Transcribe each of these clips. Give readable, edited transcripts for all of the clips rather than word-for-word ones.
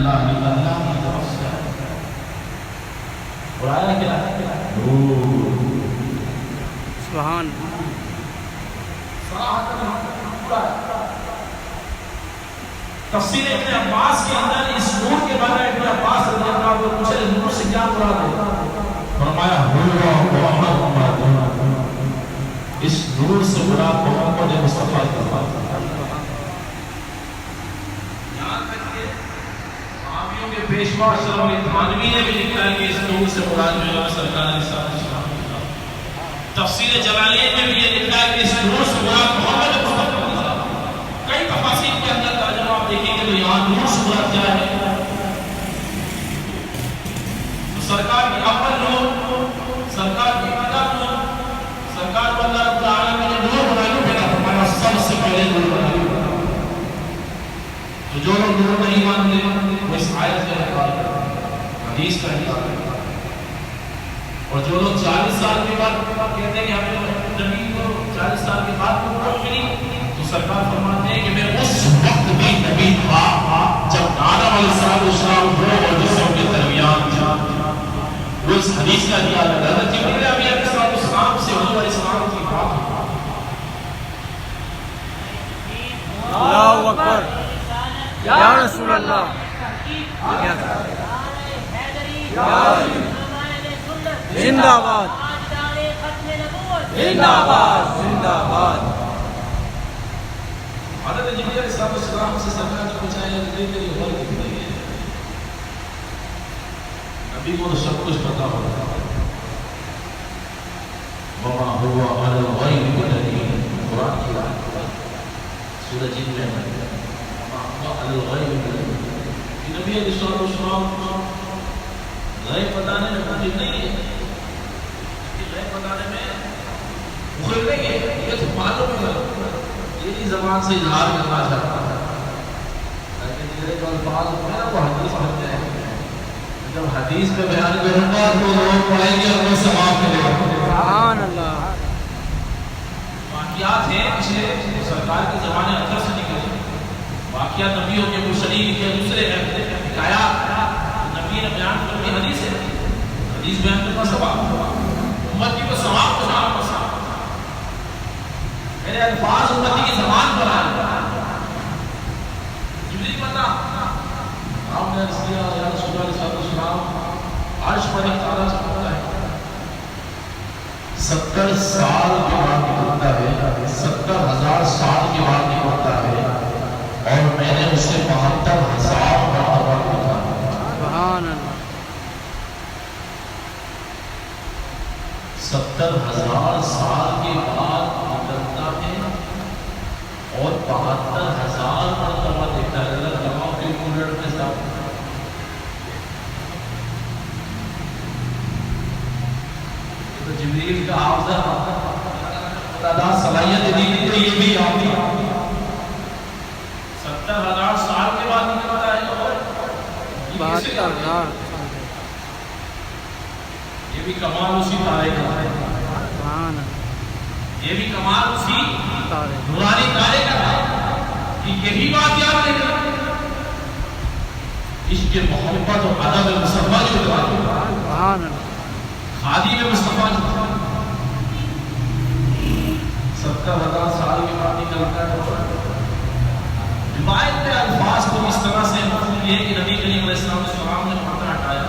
اللہ اللہ کی طرف سے اور آیا کیا نور سبحان تفسیر ابن عباس کے اندر اس نور کے بارے میں ابن عباس رضی اللہ عنہ کو پوچھا نور سے کیا مراد ہے؟ فرمایا اس نور سے مراد محمد مصطفیٰ کا بات. یہاں تک کہ صحابیوں کے پیشوا شرف تھانوی نے بھی لکھا ہے کہ اس نور سے مراد جو ہے سرکار علیہ السلام. تفسیر جلالین میں بھی یہ لکھا ہے کہ اس نور سے مراد محمد مصطفیٰ. کئی تفاسیر کے اندر ترجمہ آپ دیکھیں گے تو یہاں نور سے مراد کیا ہے؟ سرکار کی اول نور، سرکار کی قدم نور، سرکار کو اللہ رب العالمین نے نور بنایا پیدا فرمایا سب سے پہلے نور بنایا. تو جو لوگ نور نہیں مانتے وہ اس آیت کا انکار کرتے ہیں، حدیث کا انکار کرتے ہیں. اور جو لوگ 40 سال کے بعد کہتے ہیں کہ ہمیں نبی کو 40 سال کے بعد نبوت ملی، تو سرکار فرماتے ہیں کہ میں اس وقت بھی نبی تھا جب آدم علیہ السلام ہو اور جسم کے درمیان تھا. وہ اس حدیث کا دیا لگا تھا جبریل امین علیہ السلام سے حضور علیہ السلام کی بات ہوئی. اللہ اکبر یا رسول اللہ زندہ باد زندہ باد زندہ باد. حضرت جبریل علیہ السلام سے سرکار نے پوچھا ہے کہ میری عمر کتنی ہے؟ نبی کو تو سب کچھ پتا ہوتا ہے. وما هو على الغیب بدلیل، قرآن کی آیت سورہ جن میں وما هو على الغیب بدلیل. نبی علیہ السلام غیب بتانے میں مجھے نہیں ہے، غیب بتانے میں مخل نہیں ہے. یہ تو معلوم ہے تیری زبان سے اظہار کرنا چاہتا ہے، لیکن تیرے جو الفاظ ہوتے ہیں وہ حدیث بنتے ہیں. جب حدیث پہ بیان کروں گا تو لوگ پڑھیں گے اور وہ ثواب ملے گا. سبحان اللہ. واقعات ہیں پچھلے سرکار کے زمانے اندر سے نکلے واقعات، نبیوں کے مرسلین کے دوسرے حکایات نبی نے بیان کر کے حدیث ہے. حدیث بیان کرنا ثواب، امتی کو ثواب کو نام پسند. میرے الفاظ امتی کی زبان پر آئے. جبریل پتا آپ نے عرض کیا یا رسول اللہ صلی اللہ علیہ وسلم عرش پر ایک تارا چمکتا ہے، 70 سال کے بعد نکلتا ہے، 70,000 سال کے بعد نکلتا ہے، اور میں نے اسے 72,000 مرتبہ دیکھا. سبحان اللہ. 70,000 سال کے بعد نکلتا ہے اور 72,000 مرتبہ دیکھتا ہے. اللہ جماؤ کے کولر کے ساتھ تو جبریل کا حافظہ تعداد صلاحیت دی تو یہ بھی آتی. 70,000 سال کے بعد نکلتا ہے اور 72,000. یہ بھی کمال اسی تارے کا ہے. سبحان اللہ. یہ بھی کمال اسی تارے نورانی تارے کا ہے کہ یہی بات یاد رکھنا عشق محبت اور ادب مصطفیٰ جو سبحان اللہ. خادی میں مصطفیٰ جو 70,000 سال کے بعد نکلتا ہے. روایت میں الفاظ کو اس طرح سے مفہوم یہ ہے کہ نبی کریم علیہ السلام نے پردہ ہٹایا،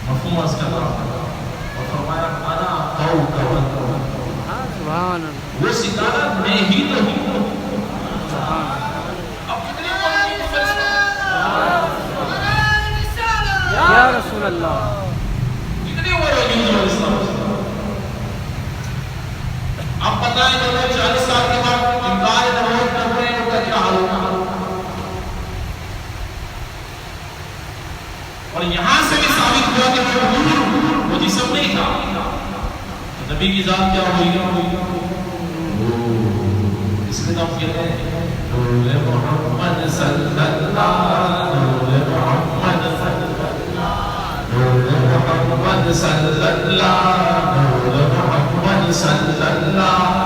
مفہوم اس کا اور فرمایا انا کوكب. سبحان اللہ. وہ ستارہ میں ہی تو ہوں. سبحان اللہ. اب کتنے قومی کو فیصلہ یا رسول اللہ. کتنے وہ رجوع علیہ السلام. اب بتائیں تو 40 سال کے بعد انکار نبوت کرنے کا کیا حال ہوگا. اور یہاں سے بھی ثابت ہوا کہ وہ جسم نہیں تھا. نبی کی ذات کیا ہوئی؟ اس میں ہم کہتے ہیں نور محمد صلی اللہ، نور محمد صلی اللہ، نور محمد صلی اللہ، نور محمد صلی اللہ.